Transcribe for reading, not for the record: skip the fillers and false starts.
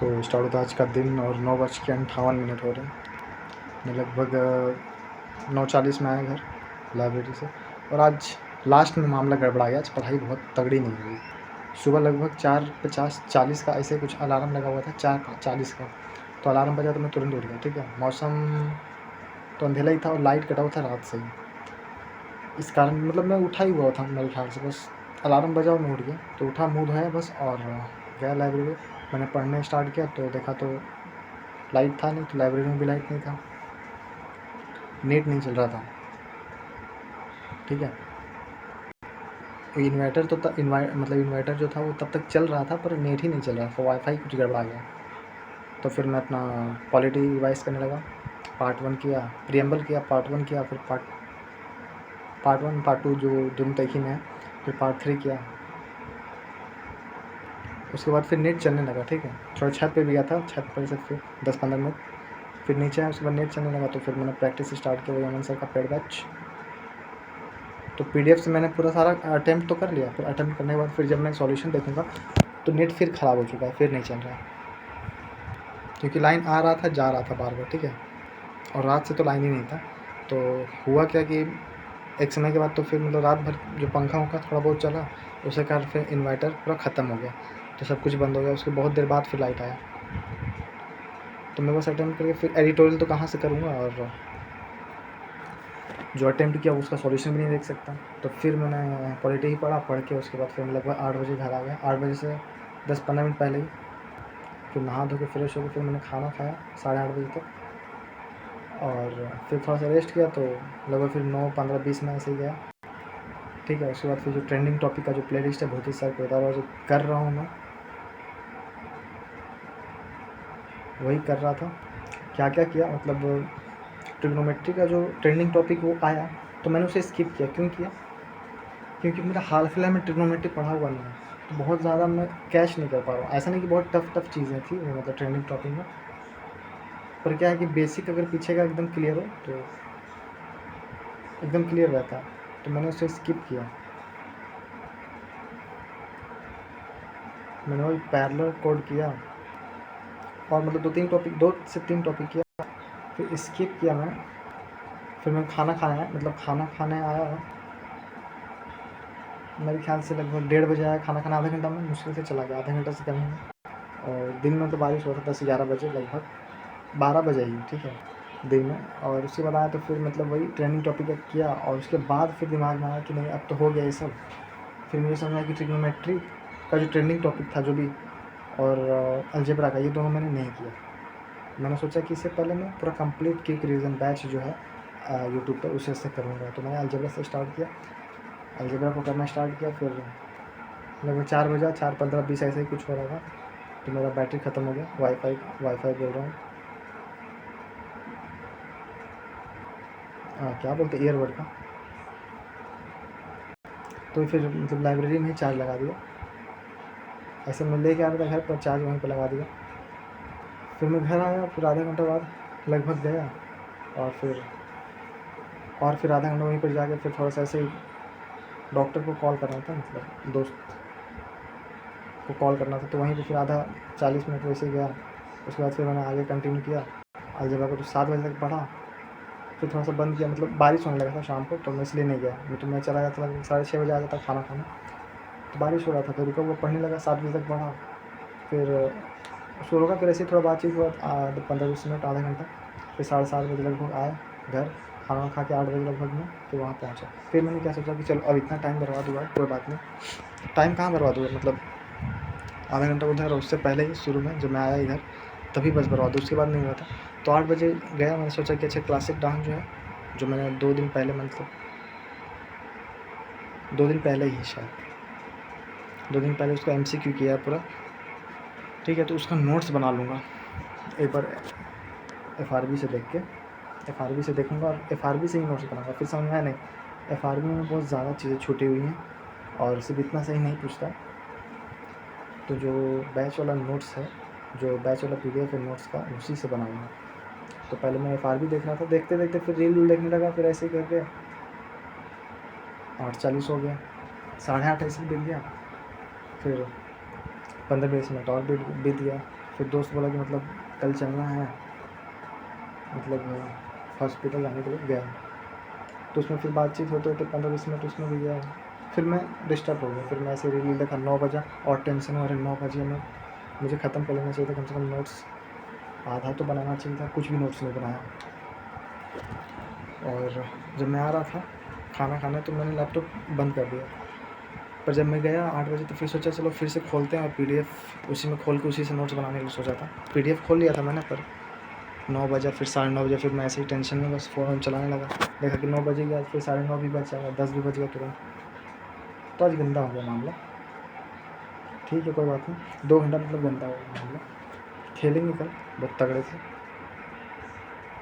तो स्टार्ट होता है आज का दिन और 9:58 हो रहे हैं। मैं लगभग 9:40 में आया घर लाइब्रेरी से। और आज लास्ट में मामला गड़बड़ा गया। आज पढ़ाई बहुत तगड़ी नहीं हुई। सुबह लगभग 4:50-40 का ऐसे कुछ अलार्म लगा हुआ था, 4:40 का। तो अलार्म बजा तो मैं तुरंत उठ गया। ठीक है, मौसम तो अंधेरा ही था और लाइट कटा हुआ था रात से ही। इस कारण मतलब मैं उठा ही हुआ था मेरे ख्याल से, बस अलार्म बजा और मैं उठ गया। तो उठा, मुँह धोया बस और गया लाइब्रेरी। मैंने पढ़ने स्टार्ट किया तो देखा तो लाइट था नहीं, तो लाइब्रेरी में भी लाइट नहीं था, नेट नहीं चल रहा था। ठीक है, इन्वर्टर तो मतलब इन्वर्टर जो था वो तब तक चल रहा था, पर नेट ही नहीं चल रहा था, वाईफाई कुछ गड़बड़ा गया। तो फिर मैं अपना पॉलिटी रिवाइज करने लगा। पार्ट 1 किया, प्रियम्बल किया, पार्ट 1 किया, फिर पार्ट 1 पार्ट 2 जो दोनों तक ही में है, फिर पार्ट 3 किया। उसके बाद फिर नेट चलने लगा। ठीक है, थोड़ा छत पे भी गया था, छत पर से फिर 10-15 मिनट फिर नीचे आया। उसके बाद नेट चलने लगा तो फिर मैंने प्रैक्टिस स्टार्ट किया, यमन सर का पेड बैच। तो पीडीएफ से मैंने पूरा सारा अटैम्प्ट तो कर लिया। फिर अटैम्प्ट करने के बाद फिर जब मैं सॉल्यूशन देखूंगा तो नेट फिर ख़राब हो चुका है, फिर नहीं चल रहा है, क्योंकि लाइन आ रहा था जा रहा था बार बार। ठीक है, और रात से तो लाइन ही नहीं था। तो हुआ क्या कि एक समय के बाद तो फिर मतलब रात भर जो पंखा वंखा थोड़ा बहुत चला, उसके कारण फिर इन्वर्टर पूरा ख़त्म हो गया, तो सब कुछ बंद हो गया। उसके बहुत देर बाद फिर लाइट आया, तो मैं बस अटैम्प्ट करके फिर एडिटोरियल तो कहाँ से करूँगा, और जो अटैम्प्ट किया उसका सॉल्यूशन भी नहीं देख सकता। तो फिर मैंने पॉलिटी ही पढ़ा, पढ़ के उसके बाद फिर मैं लगभग 8 बजे घर आ गया। 8 बजे से 10-15 मिनट पहले ही फिर नहा धो के फ्रेश होकर फिर मैंने खाना खाया 8:30 बजे तक, और फिर थोड़ा सा रेस्ट किया। तो लगभग फिर 9:15-20 में ऐसे ही गया। ठीक है, उसके बाद फिर जो ट्रेंडिंग टॉपिक का जो प्ले लिस्ट है भौतिक सर को जो कर रहा हूँ मैं, वही कर रहा था। क्या क्या किया, मतलब ट्रिग्नोमेट्री का जो ट्रेंडिंग टॉपिक वो आया तो मैंने उसे स्किप किया। क्यों किया? क्योंकि मेरा हाल फिलहाल में ट्रिग्नोमेट्री पढ़ा हुआ नहीं है, तो बहुत ज़्यादा मैं कैच नहीं कर पा रहा हूँ। ऐसा नहीं कि बहुत टफ चीज़ें थी वो, मतलब ट्रेंडिंग टॉपिक में, पर क्या है कि बेसिक अगर पीछे का एकदम क्लियर हो तो एकदम क्लियर रहता है, तो मैंने उसे स्किप किया। मैंने वही पैरेलल कोड किया और मतलब 2 से 3 टॉपिक किया, फिर स्किप किया मैं। फिर मैं खाना खाने आया, मेरे ख्याल से लगभग 1:30 बजे आया। खाना खाना आधा घंटा में मुश्किल से चला गया, आधा घंटा से कम ही में। और दिन में तो बारिश हो रहा था, 10-11 बजे, लगभग 12 बजे ही। ठीक है, दिन में। और उसके बाद आया तो फिर मतलब वही ट्रेनिंग टॉपिक किया, और उसके बाद फिर दिमाग में आया कि नहीं अब तो हो गया ये सब। फिर मुझे समझ आया कि ट्रिग्नोमेट्री का जो ट्रेंडिंग टॉपिक था जो भी, और अलजेब्रा का, ये दोनों मैंने नहीं किया। मैंने सोचा कि इससे पहले मैं पूरा कंप्लीट क्विक रिवीजन बैच जो है यूट्यूब पर उसे से करूँगा। तो मैंने अलजेब्रा से स्टार्ट किया, अलजेब्रा को करना स्टार्ट किया। फिर लगभग 4 बजा, 4:15-20 ऐसे ही कुछ हो रहा था, तो मेरा बैटरी ख़त्म हो गया। वाईफाई बोल रहा हूँ, क्या बोलते ईयरबड का। तो फिर मतलब लाइब्रेरी में ही चार्ज लगा दिया। ऐसे मैं लेके आ रहा था घर पर, चार्ज वहीं पर लगा दिया। फिर मैं घर आया, फिर आधा घंटा बाद लगभग गया, और फिर आधा घंटा वहीं पर जाके फिर थोड़ा सा ऐसे ही डॉक्टर को कॉल करना था, मतलब दोस्त को कॉल करना था। तो वहीं पे फिर आधा 40 मिनट वैसे ही गया। उसके बाद फिर मैंने आगे कंटिन्यू किया अलजेब्रा को, तो 7 बजे तक पढ़ा। फिर थोड़ा सा बंद किया, मतलब बारिश होने लगा था शाम को, तो मैं इसलिए नहीं गया। नहीं तो मैं चला गया था, लगभग 6:30 बजे आ जाता खाना खाने। तो बारिश हो रहा था, फिर रुका, वो पढ़ने लगा, 7 बजे तक पढ़ा। फिर उसको रोका, फिर ऐसे ही थोड़ा बातचीत हुआ 15-20 मिनट, आधा घंटा। फिर 7:30 बजे लगभग आए घर, खाना खा के 8 बजे लगभग में फिर वहाँ पहुँचा। फिर मैंने क्या सोचा कि चलो अब इतना टाइम बर्बाद हुआ है, कोई बात नहीं। टाइम कहाँ बर्बाद हुआ, मतलब आधा घंटा उधर, और उससे पहले ही शुरू में जब मैं आया इधर तभी बस बर्बाद हुआ, उसके बाद नहीं हुआ था। तो 8 बजे गया, मैंने सोचा कि अच्छा क्लासिक डांस जो है, जो मैंने 2 दिन पहले, मतलब 2 दिन पहले ही शायद 2 दिन पहले उसका MCQ किया है पूरा। ठीक है, तो उसका नोट्स बना लूँगा एक बार FRB से देख के, FRB से देखूँगा और FRB से ही नोट्स बनाऊँगा। फिर समझ में आया नहीं, FRB में बहुत ज़्यादा चीज़ें छूटी हुई हैं और सिर्फ इतना से ही नहीं पूछता। तो जो बैच वाला नोट्स है, जो बैच वाला PDF है नोट्स का, उसी से बनाऊँगा। तो पहले मैं FRB देख रहा था, देखते देखते फिर रील देखने लगा, फिर ऐसे ही करके 8:40 हो गया, 8:30 ऐसे ही बीत गया। फिर 15-20 मिनट और बीत गया। फिर दोस्त बोला कि मतलब कल चलना है, मतलब हॉस्पिटल जाने के लिए गया। तो उसमें फिर बातचीत होते होते 15-20 मिनट उसमें भी गया। फिर मैं डिस्टर्ब हो गया, फिर मैं ऐसे रील देखा, 9 बजा और टेंशन हो रही, 9 बजे में मुझे ख़त्म कर लेना चाहिए था कम से कम नोट्स, आधा तो बनाना चाहिए था, कुछ भी नोट्स नहीं बनाया। और जब मैं आ रहा था खाना खाने तो मैंने लैपटॉप बंद कर दिया, पर जब मैं गया 8 बजे तो फिर सोचा चलो फिर से खोलते हैं और PDF उसी में खोल के उसी से नोट्स बनाने के लिए सोचा था। PDF खोल लिया था मैंने, पर 9 बजा, फिर 9:30 बजे, फिर मैं ऐसे ही टेंशन में बस फ़ोन चलाने लगा, देखा कि 9 बज गया, फिर 9:30 भी बज जाएगा, 10 भी बज गया तुरंत। तो आज गंदा हो गया मामला। ठीक है कोई बात नहीं, 2 घंटा मतलब गंदा हो गया मामला। खेलेंगे कल बहुत तगड़े से।